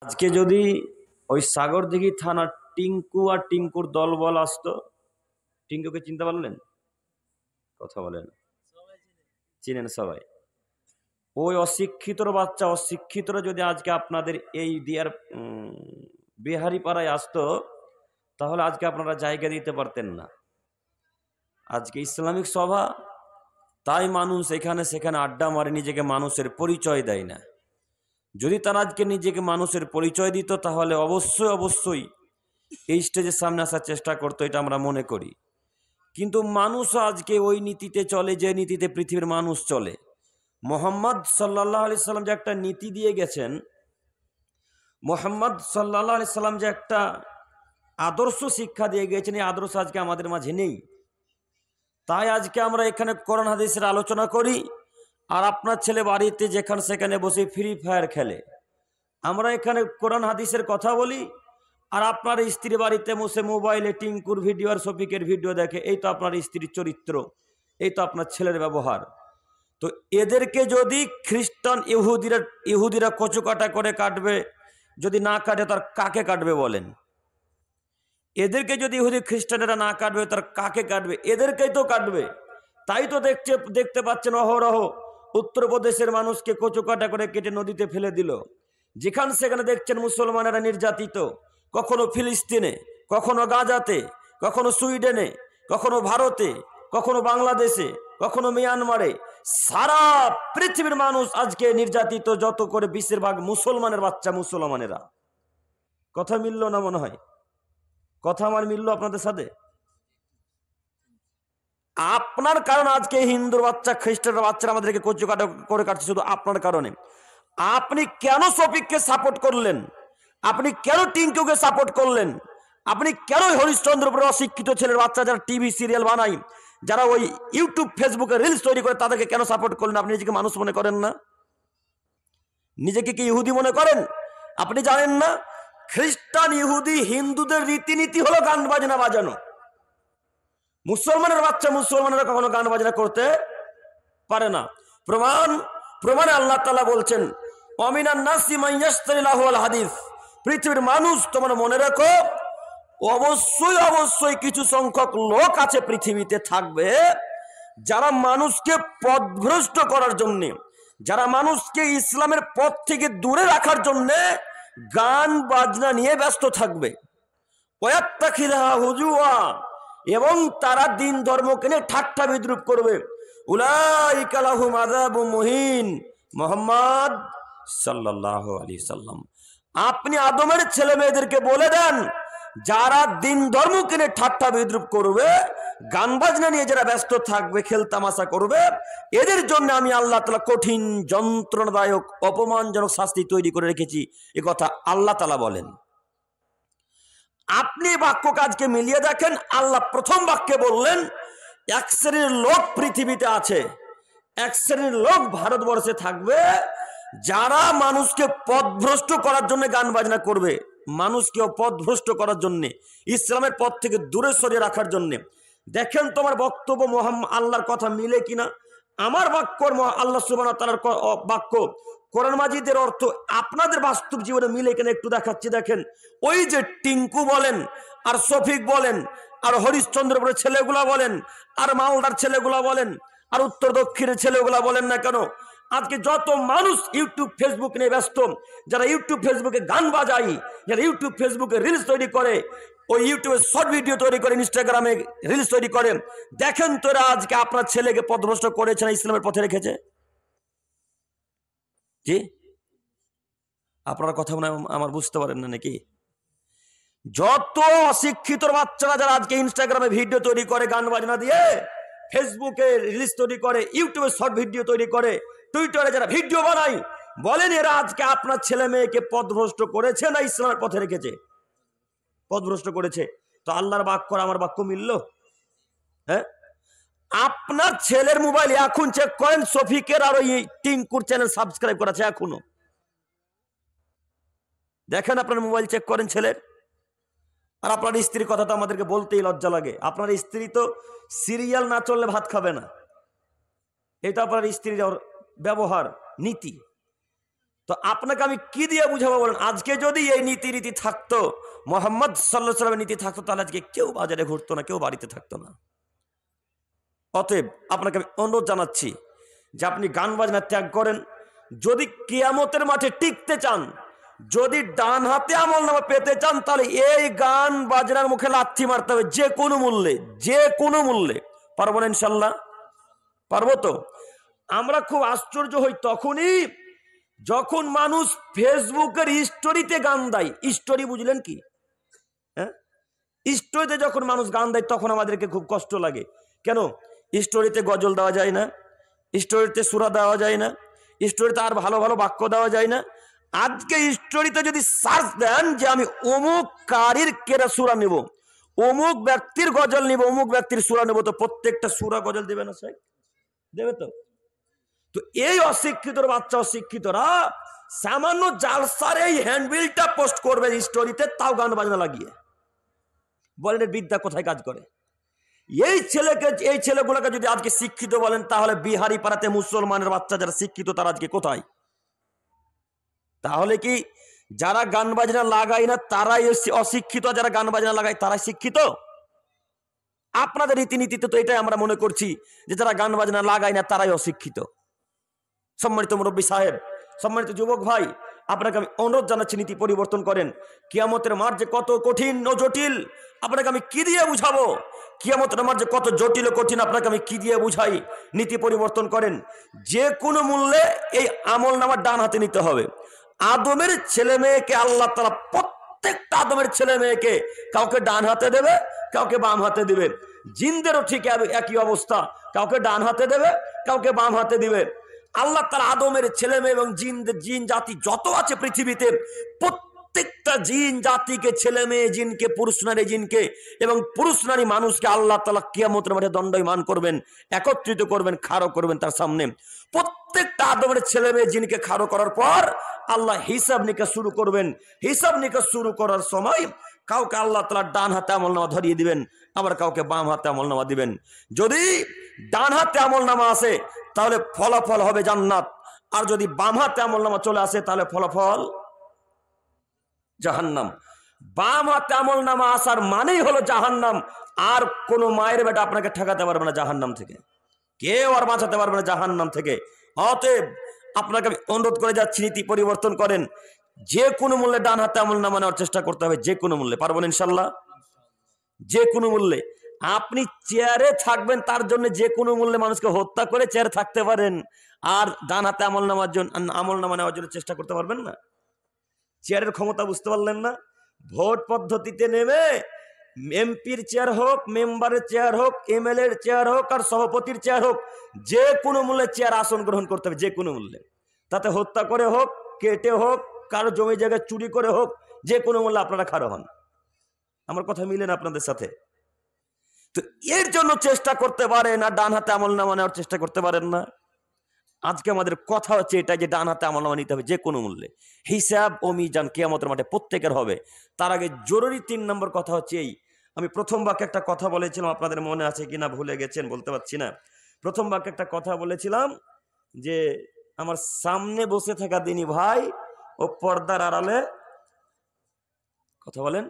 আজকে যদি ওই সাগরদিঘি থানার টিঙ্কু আর টিঙ্কুর দলবল আসতো, টিঙ্কুকে চিনতে পারলেন? কথা বলেন, চিনেন সবাই? ওই অশিক্ষিতর বাচ্চা অশিক্ষিতরা যদি আজকে আপনাদের এই দিয়ার বিহারি পাড়ায় আসতো, তাহলে আজকে আপনারা জায়গা দিতে পারতেন না। আজকে ইসলামিক সভা, তাই মানুষ এখানে সেখানে আড্ডা মারে, নিজেকে মানুষের পরিচয় দেয় না। যদি তারা আজকে নিজেকে মানুষের পরিচয় দিত, তাহলে অবশ্যই এই স্টেজের সামনে আসার চেষ্টা করতো, এটা আমরা মনে করি। কিন্তু মানুষ আজকে ওই নীতিতে চলে যে নীতিতে পৃথিবীর মানুষ চলে। মোহাম্মদ সাল্লাল্লাহু আলাইহি সাল্লাম যে একটা নীতি দিয়ে গেছেন, মোহাম্মদ সাল্লাল্লাহু আলাইহি সাল্লাম যে একটা আদর্শ শিক্ষা দিয়ে গিয়েছেন, এই আদর্শ আজকে আমাদের মাঝে নেই। তাই আজকে আমরা এখানে কোরআন হাদিসের আলোচনা করি, আর আপনার ছেলে বাড়িতে যেখানে সেখানে বসে ফ্রি ফায়ার খেলে। আমরা এখানে কোরআন হাদিসের কথা বলি, আর আপনার স্ত্রী বাড়িতে বসে মোবাইলে টিঙ্কুর ভিডিও আর শফিকের ভিডিও দেখে। এই তো আপনার স্ত্রীর চরিত্র, এই তো আপনার ছেলের ব্যবহার। তো এদেরকে যদি খ্রিস্টান ইহুদিরা কচু কাটা করে কাটবে, যদি না কাটে তার কাকে কাটবে বলেন? এদেরকে যদি ইহুদি খ্রিস্টানেরা না কাটবে তার কাকে কাটবে? এদেরকেই তো কাটবে। তাই তো দেখতে পাচ্ছেন অহরহ উত্তরপ্রদেশের মানুষকে কচু কাটা করে কেটে নদীতে ফেলে দিল। যেখানে সেখানে দেখছেন মুসলমানেরা নির্যাতিত, কখনো ফিলিস্তিনে, কখনো গাজাতে, কখনো সুইডেনে, কখনো ভারতে, কখনো বাংলাদেশে, কখনো মিয়ানমারে। সারা পৃথিবীর মানুষ আজকে নির্যাতিত, যত করে বেশিরভাগ মুসলমানের বাচ্চা মুসলমানেরা। কথা মিলল না মনে হয়? কথা আমার মিলল আপনাদের সাথে? আপনার কারণ আজকে হিন্দুর বাচ্চা খ্রিস্টানের বাচ্চারা আমাদেরকে কচু কাটা করে কাটছে, শুধু আপনার কারণে। আপনি কেন শফিককে সাপোর্ট করলেন? আপনি কেন টিঙ্কুকে সাপোর্ট করলেন? আপনি কেন হরিশ্চন্দ্রপুরের অশিক্ষিত ছেলের বাচ্চা যারা টিভি সিরিয়াল বানায়, যারা ওই ইউটিউব ফেসবুকে রিলস তৈরি করে, তাদেরকে কেন সাপোর্ট করলেন? আপনি নিজেকে মানুষ মনে করেন না? নিজেকে কি ইহুদি মনে করেন? আপনি জানেন না খ্রিস্টান ইহুদি হিন্দুদের রীতিনীতি হলো গান বাজনা বাজানো। মুসলমানের বাচ্চা মুসলমানেরা কখনো গান বাজনা করতে পারে না। প্রমাণে আল্লাহ তাআলা বলছেন, অমিনান নাসি মান ইয়াশতারি লাহুল হাদিস। পৃথিবীর মানুষ, তোমরা মনে রাখো, অবশ্যই কিছু সংখ্যক লোক আছে পৃথিবীতে থাকবে, যারা মানুষকে পথভ্রষ্ট করার জন্য, যারা মানুষকে ইসলামের পথ থেকে দূরে রাখার জন্য গান বাজনা নিয়ে ব্যস্ত থাকবে। ওয়াত্তাখিযা হুজুয়া, এবং তারা দিন ধর্মকে নিয়ে ঠাট্টা বিদ্রুপ করবে। উলাইকা লাহুম আযাবুম মুহিন। মুহাম্মদ সাল্লাল্লাহু আলাইহি সাল্লাম, আপনি আদমের ছেলে মেয়েদেরকে বলে দেন, যারা দিন ধর্মকে নিয়ে ঠাট্টা বিদ্রুপ করবে, গান বাজনা নিয়ে যারা ব্যস্ত থাকবে, খেলতামাশা করবে, এদের জন্য আমি আল্লাহ তাআলা কঠিন যন্ত্রণাদায়ক অপমানজনক শাস্তি তৈরি করে রেখেছি। এ কথা আল্লাহ তাআলা বলেন। আপনি বাক্য কাজকে মিলিয়ে দেখেন। আল্লাহ প্রথম বাক্যে বললেন, এক শ্রেণীর লোক পৃথিবীতে আছে, এক শ্রেণীর লোক ভারতবর্ষে থাকবে, যারা মানুষকে পথভ্রষ্ট করার জন্য গান বাজনা করবে, মানুষকে পথভ্রষ্ট করার জন্য, ইসলামের পথ থেকে দূরে সরিয়ে রাখার জন্য। দেখেন তোমার বক্তব্য আল্লাহর কথা মিলে কিনা। আমার বাক্য আল্লাহ সুবহানাহু ওয়া তাআলার বাক্য, কোরআন মাজিদের অর্থ আপনাদের বাস্তব জীবনে মিলে কিনা একটু দেখাচ্ছি। দেখেন, ওই যে টিঙ্কু বলেন, আর শফিক বলেন, আর হরিশ্চন্দ্রপুরের ছেলেগুলা বলেন, আর মালদার ছেলেগুলা বলেন, আর উত্তর দক্ষিণের ছেলেগুলা বলেন না কেন, আজকে যত মানুষ ইউটিউব ফেসবুক নিয়ে ব্যস্ত, যারা ইউটিউব ফেসবুকে গান বাজায়, যারা ইউটিউব ফেসবুকে রিলস তৈরি করে, ওই ইউটিউবে শর্ট ভিডিও তৈরি করে, ইনস্টাগ্রামে রিলস তৈরি করে, দেখেন তোরা আজকে আপনার ছেলেকে পথভ্রষ্ট করেছে না ইসলামের পথে রেখেছে? জি, আপনারা কথা মনে আমার বুঝতে পারেন না নাকি? যত অশিক্ষিত বাচ্চারা যারা আজকে ইনস্টাগ্রামে ভিডিও তৈরি করে গান বাজনা দিয়ে, ফেসবুকে রিলস তৈরি করে, ইউটিউবে শর্ট ভিডিও তৈরি করে, টুইটারে যারা ভিডিও বানায়, বলেন এরা আজকে আপনার ছেলে মেয়েকে পথভ্রষ্ট করেছে না ইসলামের পথে রেখেছে? পথভ্রষ্ট করেছে। তো আল্লাহর বাক্য আর আমার বাক্য মিলল? হ্যাঁ, আপনার ছেলের মোবাইল এখন চেক করেন, শফিকের আর ওই টিঙ্কুর চ্যানেল সাবস্ক্রাইব করা আছে এখনো? দেখেন আপনার মোবাইল চেক করেন ছেলের। আর আপনার স্ত্রীর কথা তো আমাদেরকে বলতেই লজ্জা লাগে। আপনার স্ত্রী তো সিরিয়াল না চললে ভাত খাবে না, এটা আপনার স্ত্রীর ব্যবহার নীতি। তো আপনাকে আমি কি দিয়ে বুঝাবো বলেন? আজকে যদি এই নীতি থাকতো, মোহাম্মদ সাল্লাল্লাহু আলাইহি ওয়াসাল্লামের নীতি থাকতো, তাহলে আজকে কেউ বাজারে ঘুরতো না, কেউ বাড়িতে থাকতো না। অতএব আপনাকে আমি অনুরোধ জানাচ্ছি যে আপনি গান বাজনা ত্যাগ করেন। যদি কিয়ামতের মাঠে টিকতে চান, যদি ডান হাতে আমলনামা পেতে চান, তাহলে এই গান বাজনার মুখে লাথি মারতে হবে, যে কোনো মূল্যে, যে কোনো মূল্যে। পারবো না ইনশাল্লাহ? পারবো তো? আমরা খুব আশ্চর্য হই তখনই যখন মানুষ ফেসবুকের স্টোরিতে গান দেয়। স্টোরি বুঝলেন কি? হ্যাঁ, স্টোরিতে যখন মানুষ গান দেয় তখন আমাদেরকে খুব কষ্ট লাগে। কেন? স্টোরিতে গজল দেওয়া যায় না, স্টোরিতে সূরা দেওয়া যায় না, স্টোরিতে আর ভালো ভালো বাক্য দেওয়া যায় না। আজকে স্টোরিতে যদি সার্চ দেন যে আমি অমুক কারির কেরা সূরা নেব, অমুক ব্যক্তির গজল নিব, অমুক ব্যক্তির সূরা নেব, তো প্রত্যেকটা সূরা গজল দেবে না? স্যার দেবে তো? তো এই অশিক্ষিতর বাচ্চা অশিক্ষিতরা সামান্য জালসার এই হ্যান্ডবিলটা পোস্ট করবে স্টোরিতে, তাও গান বাজনা লাগিয়ে। বলেন এর বিদ্যা কোথায় কাজ করে? এই ছেলেগুলোকে যদি আজকে শিক্ষিত বলেন, তাহলে বিহারি পাড়াতে মুসলমানের বাচ্চা যারা শিক্ষিত তারা আজকে কোথায়? তাহলে কি যারা গান বাজনা লাগায় না তারাই অশিক্ষিত, যারা গান বাজনা লাগায় তারাই শিক্ষিত? আপনাদের রীতিনীতিতে তো এটাই আমরা মনে করছি যে যারা গান বাজনা লাগায় না তারাই অশিক্ষিত। সম্মানিত মুরব্বী সাহেব, সম্মানিত যুবক ভাই, আপনাকে আমি অনুরোধ জানাচ্ছি নীতি পরিবর্তন করেন। কিয়ামতের মাঠ যে কত কঠিন ও জটিল, আপনাকে আমি কি দিয়ে বুঝাবো? কিয়ামতের মাঠ যে কত জটিল ও কঠিন, আপনাকে আমি কি দিয়ে বুঝাই? নীতি পরিবর্তন করেন। যে কোনো মূল্যে এই আমল নামার ডান হাতে নিতে হবে। আদমের ছেলে মেয়েকে আল্লাহ তাআলা প্রত্যেকটা আদমের ছেলে মেয়েকে কাউকে ডান হাতে দেবে, কাউকে বাম হাতে দিবে। জিনদেরও ঠিক একই অবস্থা, কাউকে ডান হাতে দেবে, কাউকে বাম হাতে দিবে। আল্লাহ তাআলা আদমের ছেলে মেয়ে এবং জিন জাতি যত আছে পৃথিবীতে, প্রত্যেকটা জিন জাতিকে, ছেলে মেয়ে জিনকে, পুরুষ নারী জিনকে এবং পুরুষ নারী মানুষকে আল্লাহ তাআলা কিয়ামতের মাঠে দণ্ডায়মান করবেন, একত্রিত করবেন, খাড়ো করবেন তার সামনে। প্রত্যেকটা আদমের ছেলে মেয়ে জিনকে খাড়ো করার পর আল্লাহ হিসাব নিকাশ শুরু করবেন। হিসাব নিকাশ শুরু করার সময় কাউকে আল্লাহ তাআলা ডান হাতে আমলনামা ধরিয়ে দিবেন, আবার কাউকে বাম হাতে আমলনামা দিবেন। যদি ডান হাতে আমলনামা আসে তাহলে ফলাফল হবে জান্নাত, আর যদি বাম হাতে আমলনামা চলে আসে তাহলে ফলাফল জাহান্নাম। বাম হাতে আমলনামা আসার মানেই হলো জাহান্নাম। আর কোনো মায়ের বেটা আপনাকে ঠেকাতে পারবে না জাহান্নাম থেকে, কেউ আর বাঁচাতে পারবে না জাহান্নাম থেকে। অতএব আপনাকে আমি অনুরোধ করে যাচ্ছি, নীতি পরিবর্তন করেন। যে কোনো মূল্যে ডান হাতে আমলনামা নেওয়ার চেষ্টা করতে হবে, যে কোনো মূল্যে। পারবেন ইনশাল্লাহ? যে কোনো মূল্যে। আপনি চেয়ারে থাকবেন, তার জন্য যে কোনো মূল্যে মানুষকে হত্যা করে চেয়ারে থাকতে পারেন, আর ডান হাতে আমলনামা নেওয়ার জন্য চেষ্টা করতে পারবেন না? চেয়ারের ক্ষমতা বুঝতে পারলেন না? ভোট পদ্ধতিতে নেমে এমপির চেয়ার হোক, মেম্বারের চেয়ার হোক, এমএলএ এর চেয়ার হোক, আর সভাপতির চেয়ার হোক, যে কোনো মূল্যে চেয়ার আসন গ্রহণ করতে হবে, যে কোনো মূল্যে। তাতে হত্যা করে হোক, কেটে হোক, কারো জমি জায়গায় চুরি করে হোক, যে কোনো মূল্যে আপনারা খাড়ো হন। আমার কথা মিলে না আপনাদের সাথে? তো এর জন্য চেষ্টা করতে পারেন, আর ডান হাতে আমলনামা নেওয়ার চেষ্টা করতে পারেন না। আজকে আমাদের কথা হচ্ছে এটা যে ডান হাতে আমলনামা নিতে হবে যে কোনো মূল্যে। হিসাব ও মিজান কিয়ামতের মাঠে প্রত্যেকের হবে। তার আগে জরুরি 3 নম্বর কথা হচ্ছে এই, আমি প্রথম বাক্যে একটা কথা বলেছিলাম, আপনাদের মনে আছে কিনা ভুলে গেছেন, বলতে পারছি না। প্রথম বাক্যে একটা কথা বলেছিলাম যে আমার সামনে বসে থাকা দিনী ভাই ও পর্দার আড়ালে কথা বলেন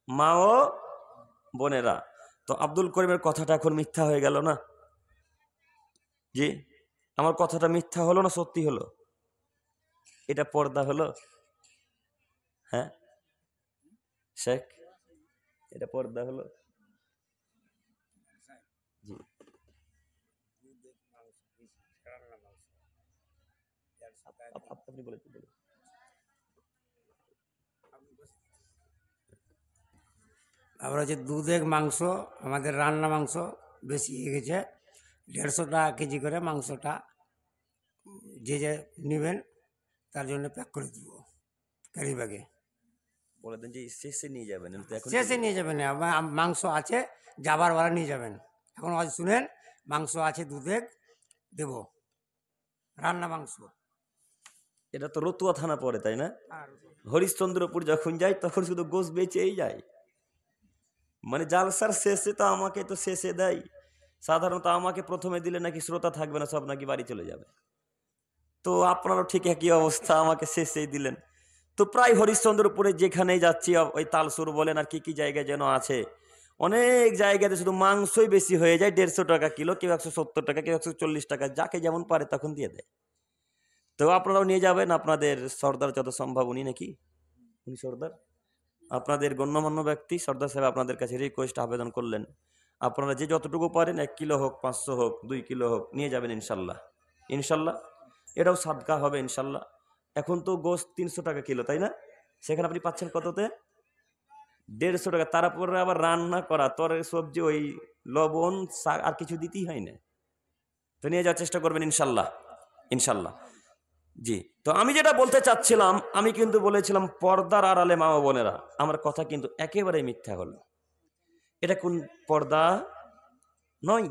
মা ও বোনেরা। তো আব্দুল করিমের কথাটা এখন মিথ্যা হয়ে গেল না? জি, আমার কথাটা মিথ্যা হলো না সত্যি হলো? এটা পর্দা হলো? হ্যাঁ শেখ, এটা পর্দা হলো? জি, আপনি বলে বলুন। আবার হচ্ছে দুধের মাংস, আমাদের রান্না মাংস বেশি হয়ে গেছে, 150 টাকা কেজি করে মাংসটা যে যে নেবেন তার জন্য প্যাক করে দেবো ক্যারি ব্যাগে। বলে দেন যে শেষে নিয়ে যাবেন, তো এখন শেষে নিয়ে যাবেন না, মাংস আছে যাবার বেলা নিয়ে যাবেন। এখন আজ শুনেন, মাংস আছে দুধের দেব, রান্না মাংস। এটা তো রতুয়া থানা পড়ে তাই না? আর হরিশ্চন্দ্রপুর যখন যাই তখন শুধু গোশ বেচেই যায়। মানে জালসার শেষে তো আমাকে তো শেষে দেয়। সাধারণত আমাকে প্রথমে দিলে নাকি শ্রোতা থাকবে না, সব নাকি বাড়ি চলে যাবে। তো আপনারও ঠিক একই অবস্থা, আমাকে শেষেই দিলেন। তো প্রায় হরিশ্চন্দ্রপুরে যেখানেই যাচ্ছি, ওই তালসুর বলেন আর কি কি জায়গায় যেন আছে, অনেক জায়গাতে শুধু মাংসই বেশি হয়ে যায়, 150 টাকা কিলো, কেউ 170 টাকা, কেউ 140 টাকা, যাকে যেমন পারে তখন দিয়ে দেয়। তো আপনারাও নিয়ে যাবেন, আপনাদের সর্দার যত সম্ভব, উনি নাকি উনি সর্দার, আপনাদের গণ্যমান্য ব্যক্তি সর্দার সাহেব আপনাদের কাছে রিকোয়েস্ট আবেদন করলেন, আপনারা যে যতটুকু পারেন 1 কিলো হোক, 500 হোক, 2 কিলো হোক, নিয়ে যাবেন ইনশাল্লাহ। ইনশাল্লাহ এটাও সাদকা হবে ইনশাল্লাহ। এখন তো গোশত 300 টাকা কিলো, তাই না? সেখানে আপনি পাচ্ছেন কততে? 150 টাকা। তারপরে আবার রান্না করা, তরকারি সবজি, ওই লবণ শাক আর কিছু দিতেই হয় না। তো নিয়ে যাওয়ার চেষ্টা করবেন ইনশাল্লাহ, ইনশাল্লাহ। জি, তো আমি যেটা বলতে চাচ্ছিলাম, আমি কিন্তু বলেছিলাম পর্দার আড়ালে মা ও বোনেরা, আমার কথা কিন্তু একেবারে মিথ্যা হলো। এটা কোন পর্দা নয়।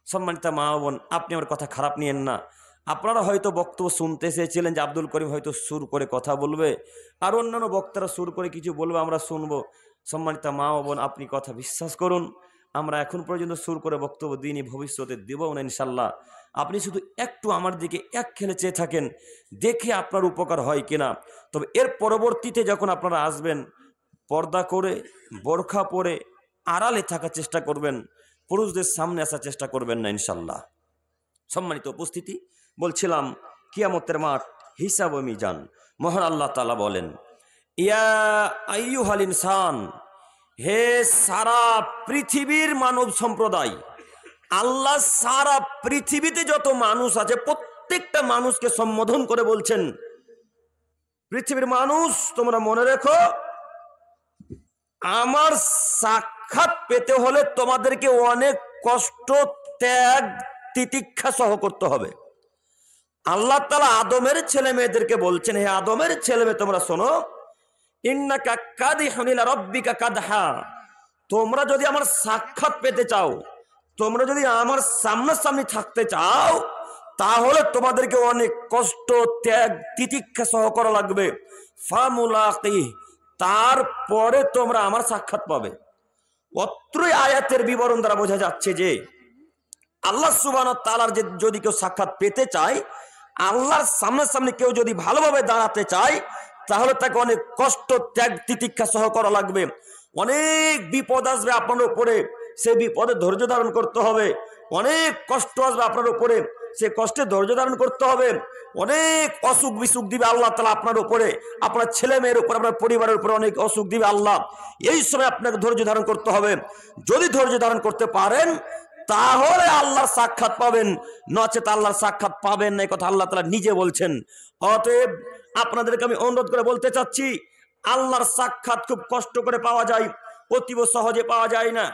সম্মানিত মা ও বোন, আপনি আমার কথা খারাপ নিয়েন না। আপনারা হয়তো বক্তব্য শুনতে চেয়েছিলেন যে আব্দুল করিম হয়তো সুর করে কথা বলবে, আর অন্যান্য বক্তারা সুর করে কিছু বলবে, আমরা শুনবো। সম্মানিত মা ও বোন, আপনি কথা বিশ্বাস করুন, আমরা এখন পর্যন্ত সুর করে বক্তব্য দিইনি, ভবিষ্যতে দেবও না ইনশাল্লাহ। আপনি শুধু একটু আমার দিকে এক খেলে চেয়ে থাকেন, দেখে আপনার উপকার হয় কিনা। তবে এর পরবর্তীতে যখন আপনারা আসবেন, পর্দা করে, বোরখা পরে আড়ালে থাকার চেষ্টা করবেন, পুরুষদের সামনে আসার চেষ্টা করবেন না ইনশাল্লাহ। সম্মানিত উপস্থিতি, বলছিলাম কিয়ামতের মাঠ, হিসাব ও মিজান। মহান আল্লাহ তাআলা বলেন, ইয়া আইয়ুহাল ইনসান, হে সারা পৃথিবীর মানব সম্প্রদায়, আল্লাহ সারা পৃথিবীতে যত মানুষ আছে প্রত্যেকটা মানুষকে সম্বোধন করে বলছেন, পৃথিবীর মানুষ তোমরা মনে রেখো, আমার সাক্ষাৎ পেতে হলে তোমাদেরকে অনেক কষ্ট, ত্যাগ, তিতিক্ষা সহ করতে হবে। আল্লাহ তাআলা আদমের ছেলে মেয়েদেরকে বলছেন, হে আদমের ছেলে মেয়ে তোমরা শোনো, ইন্নাকা কাদিহুন ইলা রাব্বিকা কাদহা, তোমরা যদি আমার সাক্ষাৎ পেতে চাও, তোমরা যদি আমার সামনাসামনি থাকতে চাও, তাহলে তোমাদেরকে অনেক কষ্ট, ত্যাগ, তিতিক্ষা সহ করা লাগবে। ফামুলাকি, তারপরে তোমরা আমার সাক্ষাৎ পাবে। অত্রই আয়াতের বিবরণ দ্বারা বোঝা যাচ্ছে যে আল্লাহ সুবহানাহু ওয়া তাআলার যদি কেউ সাক্ষাৎ পেতে চায়, আল্লাহর সামনাসামনি কেউ যদি ভালোভাবে দাঁড়াতে চায়, তাহলে তাকে অনেক কষ্ট, ত্যাগ, তিতিক্ষা সহ করা লাগবে। অনেক বিপদ আসবে আপনার উপরে, সেই বিপদে ধৈর্য ধারণ করতে হবে। অনেক কষ্ট আসবে আপনার উপরে, সে কষ্টে ধৈর্য ধারণ করতে হবে। অনেক অসুখ বিসুখ দিবে আল্লাহ তাআলা আপনার উপরে, আপনার ছেলে মেয়ের উপর, আপনার পরিবারের উপরে অনেক অসুখ দিবে আল্লাহ। এই সময় আপনাকে ধৈর্য ধারণ করতে হবে। যদি ধৈর্য ধারণ করতে পারেন, তাহলে আল্লাহর সাক্ষাৎ পাবেন, নচেত আল্লাহর সাক্ষাৎ পাবেন না, এই কথা আল্লাহ তাআলা নিজে বলছেন। অতএব আপনাদেরকে আমি অনুরোধ করে বলতে চাচ্ছি, আল্লাহর সাক্ষাৎ খুব কষ্ট করে পাওয়া যায়, অতীব সহজে পাওয়া যায় না।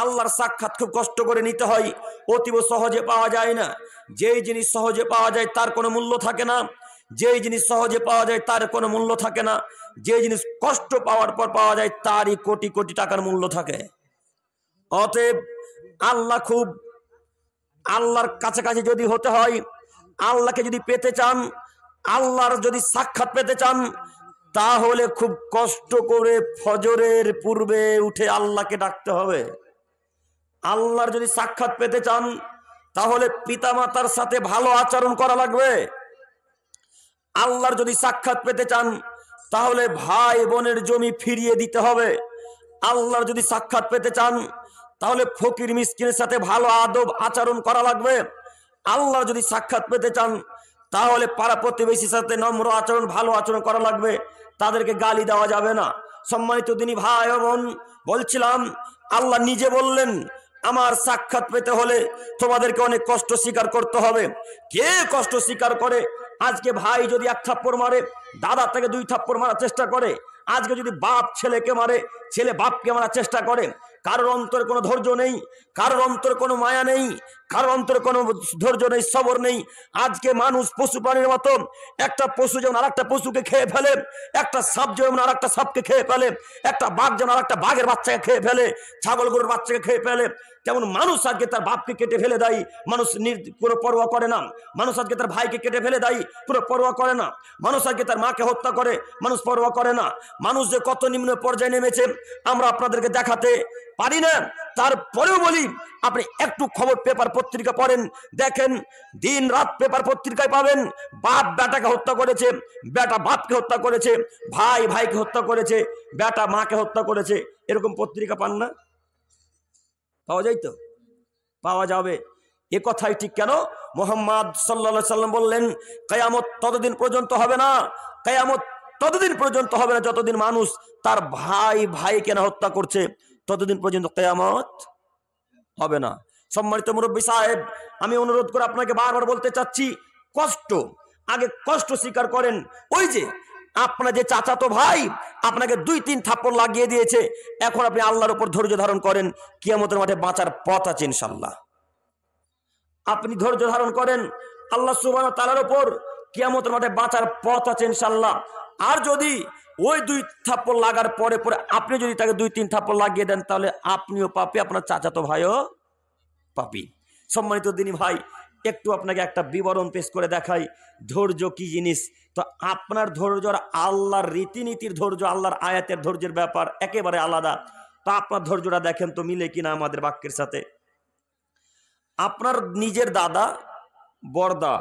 আল্লাহর সাক্ষাৎ খুব কষ্ট করে নিতে হয়, অতীব সহজে পাওয়া যায় না। যেই জিনিস সহজে পাওয়া যায় তার কোনো মূল্য থাকে না, যেই জিনিস সহজে পাওয়া যায় তার কোনো মূল্য থাকে না, যে জিনিস কষ্ট পাওয়ার পর পাওয়া যায় তারই কোটি কোটি টাকার মূল্য থাকে। অতএব আল্লাহর কাছাকাছি যদি হতে হয়, আল্লাহকে যদি পেতে চান, আল্লাহর যদি সাক্ষাৎ পেতে চান, তাহলে খুব কষ্ট করে ফজরের পূর্বে উঠে আল্লাহকে ডাকতে হবে। আল্লাহর যদি সাক্ষাৎ পেতে চান, তাহলে পিতামাতার সাথে ভালো আচরণ করা লাগবে। আল্লাহর যদি সাক্ষাৎ পেতে চান, তাহলে ভাই বোনের জমি ফিরিয়ে দিতে হবে। আল্লাহর যদি সাক্ষাৎ পেতে চান, তাহলে ফকির মিসকিনের সাথে ভালো আদব আচরণ করা লাগবে। আল্লাহর যদি সাক্ষাৎ পেতে চান, তাহলে পাড়া প্রতিবেশীর সাথে নম্র আচরণ, ভালো আচরণ করা লাগবে, তাদেরকে গালি দেওয়া যাবে না। সম্মানিত দিনী ভাই বোন, বলছিলাম আল্লাহ নিজে বললেন, আমার সাক্ষাৎ পেতে হলে তোমাদেরকে অনেক কষ্ট স্বীকার করতে হবে। কে কষ্ট স্বীকার করে? আজকে ভাই যদি 1 থাপ্পড় মারে, দাদা তাকে 2 থাপ্পড় মারার চেষ্টা করে। আজকে যদি বাপ ছেলেকে মারে, ছেলে বাপকে মারার চেষ্টা করে। কারোর অন্তরে কোনো ধৈর্য নেই, কারোর অন্তরে কোনো মায়া নেই, কারোর অন্তরে কোনো ধৈর্য নেই, সবর নেই। আজকে মানুষ পশু প্রাণীর মতো, একটা পশু যেমন আর একটা পশুকে খেয়ে ফেলে, একটা সাপ যেমন আর একটা সাপকে খেয়ে ফেলে, একটা বাঘ যেমন আর একটা বাঘের বাচ্চাকে খেয়ে ফেলে, ছাগল গরুর বাচ্চাকে খেয়ে ফেলে, তেমন মানুষ আজকে তার বাপকে কেটে ফেলে দেয়, মানুষ কোনো পরোয়া করে না। মানুষ আজকে তার ভাইকে কেটে ফেলে দেয়, কোনো পরোয়া করে না। মানুষ আজকে তার মাকে হত্যা করে, মানুষ পরোয়া করে না। মানুষ যে কত নিম্ন পর্যায়ে নেমেছে আমরা আপনাদেরকে দেখাতে পারি না। তারপরেও বলি, আপনি একটু খবর পেপার পত্রিকা পড়েন, দেখেন দিন রাত পেপার পত্রিকায় পাবেন বাপ বেটাকে হত্যা করেছে, বেটা বাপকে হত্যা করেছে, ভাই ভাইকে হত্যা করেছে, বেটা মাকে হত্যা করেছে। এরকম পত্রিকা পান না? পাওয়া যায় তো? পাওয়া যাবে। এ কথাই ঠিক কেন? মুহাম্মদ সাল্লাল্লাহু আলাইহি সাল্লাম বললেন, কিয়ামত ততদিন পর্যন্ত হবে না, কিয়ামত ততদিন পর্যন্ত হবে না যতদিন মানুষ তার ভাই ভাইকে না হত্যা করছে, ততদিন পর্যন্ত কিয়ামত হবে না। সম্মানিত মুরব্বী সাহেব, আমি অনুরোধ করে আপনাকে বারবার বলতে চাচ্ছি, আগে কষ্ট স্বীকার করেন। ওই যে আপনার যে চাচাতো ভাই আপনাকে 2-3 থাপ্পড় লাগিয়ে দিয়েছে, এখন আপনি আল্লাহর উপর ধৈর্য ধারণ করেন, কিয়ামতের মাঠে বাঁচার পথ আছে ইনশাআল্লাহ। আপনি ধৈর্য ধারণ করেন, আল্লাহ সুবহানাহু ওয়া তাআলার উপর কিয়ামতের মাঠে বাঁচার পথ আছে ইনশাআল্লাহ। আর যদি ওই 2 থাপ্পড় লাগার পরে পরে আপনি যদি তাকে 2-3 থাপ্পড় লাগিয়ে দেন, তাহলে আপনিও পাপী, আপনার চাচাতো ভাইও পাপী। সম্মানিত দিনী ভাই, একটু আপনাকে একটা বিবরণ পেশ করে দেখাই ধৈর্য কি জিনিস। তো আপনার ধৈর্য আর আল্লাহর রীতিনীতির ধৈর্য, আল্লাহর আয়াতের ধৈর্যের ব্যাপার একেবারে আলাদা। তা আপনার ধৈর্যটা দেখেন তো মিলে কিনা আমাদের বাক্যের সাথে। আপনার নিজের দাদা বড়দা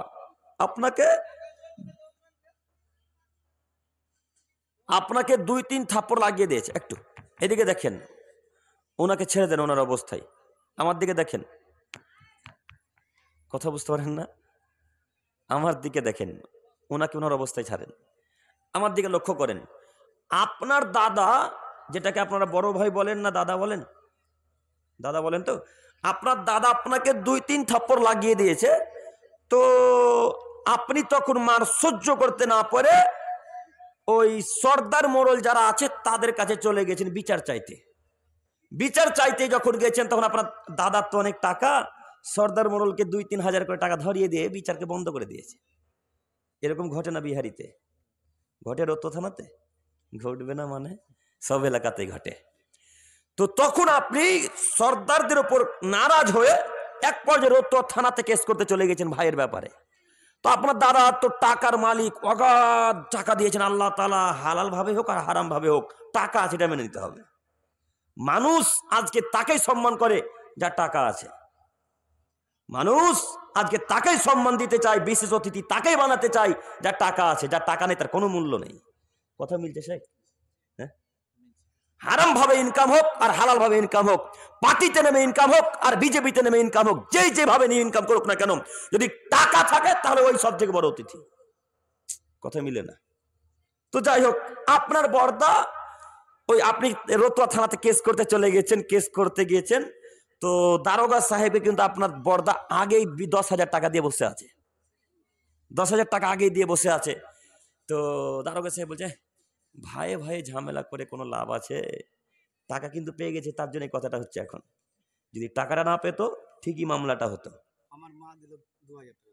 আপনাকে 2-3 থাপ্পড় লাগিয়ে দিয়েছে, একটু এদিকে দেখেন, ওনাকে ছেড়ে দেন ওনার অবস্থায়, আমার দিকে দেখেন, কথা বুঝতে পারেন না? আমার দিকে দেখেন, ওনাকে ওনার অবস্থায় ছাড়েন, আমার দিকে লক্ষ্য করেন। আপনার দাদা, যেটাকে আপনারা বড় ভাই বলেন না দাদা বলেন, দাদা বলেন তো, আপনার দাদা আপনাকে 2-3 থাপ্পড় লাগিয়ে দিয়েছে, তো আপনি তখন মার সহ্য করতে না পারে ওই সর্দার মোড়ল যারা আছে তাদের কাছে চলে গেছেন বিচার চাইতে। বিচার চাইতে যখন গেছেন, তখন আপনার দাদার তো অনেক টাকা, সর্দার মোড়লকে 2-3 হাজার করে টাকা ধরিয়ে দিয়ে বিচারকে বন্ধ করে দিয়েছে। এরকম ঘটে না বিহারিতে? ঘটে রত থানাতে? ঘটবে না মানে? সব এলাকাতেই ঘটে। তো তখন আপনি সর্দারদের উপর নারাজ হয়ে এক পর্যায়ে রত থানাতে কেস করতে চলে গেছেন ভাইয়ের ব্যাপারে। তো আপনার দাদা তো টাকার মালিক, অগাধ টাকা দিয়েছেন আল্লাহ তাআলা, হালাল ভাবে হোক আর হারাম ভাবে হোক, টাকা আছে, এটা মেনে নিতে হবে। মানুষ আজকে তাকেই সম্মান করে যার টাকা আছে। মানুষ আজকে তাকেই সম্মান দিতে চায়, বিশেষ অতিথি তাকেই বানাতে চায় যার টাকা আছে, যার টাকা নেই তার কোনো মূল্য নেই। কথা মিলছে শেখ? হ্যাঁ, হারাম ভাবে ইনকাম হোক আর হালাল ভাবে ইনকাম হোক, পার্টিতে নেমে ইনকাম হোক আর বিজেপিতে নেমে ইনকাম হোক, যেভাবে নিয়ে ইনকাম করুক না কেন, যদি টাকা থাকে তাহলে ওই সব থেকে বড় অতিথি। কথা মিলে না? তো যাই হোক, আপনার বড়দা, ওই আপনি রতুয়া থানাতে কেস করতে চলে গেছেন, কেস করতে গিয়েছেন, তো দারোগা সাহেবে কিন্তু আপনার বড়দা আগেই 10,000 টাকা দিয়ে বসে আছে, 10,000 টাকা আগেই দিয়ে বসে আছে। তো দারোগা সাহেব বলছে, ভাইয়ে ভাইয়ে ঝামেলা করে কোনো লাভ আছে? টাকা কিন্তু পেয়ে গেছে, তার জন্য কথাটা হচ্ছে। এখন যদি টাকাটা না পেতো ঠিকই মামলাটা হতো। আমার মা দিল 2,000 টাকা।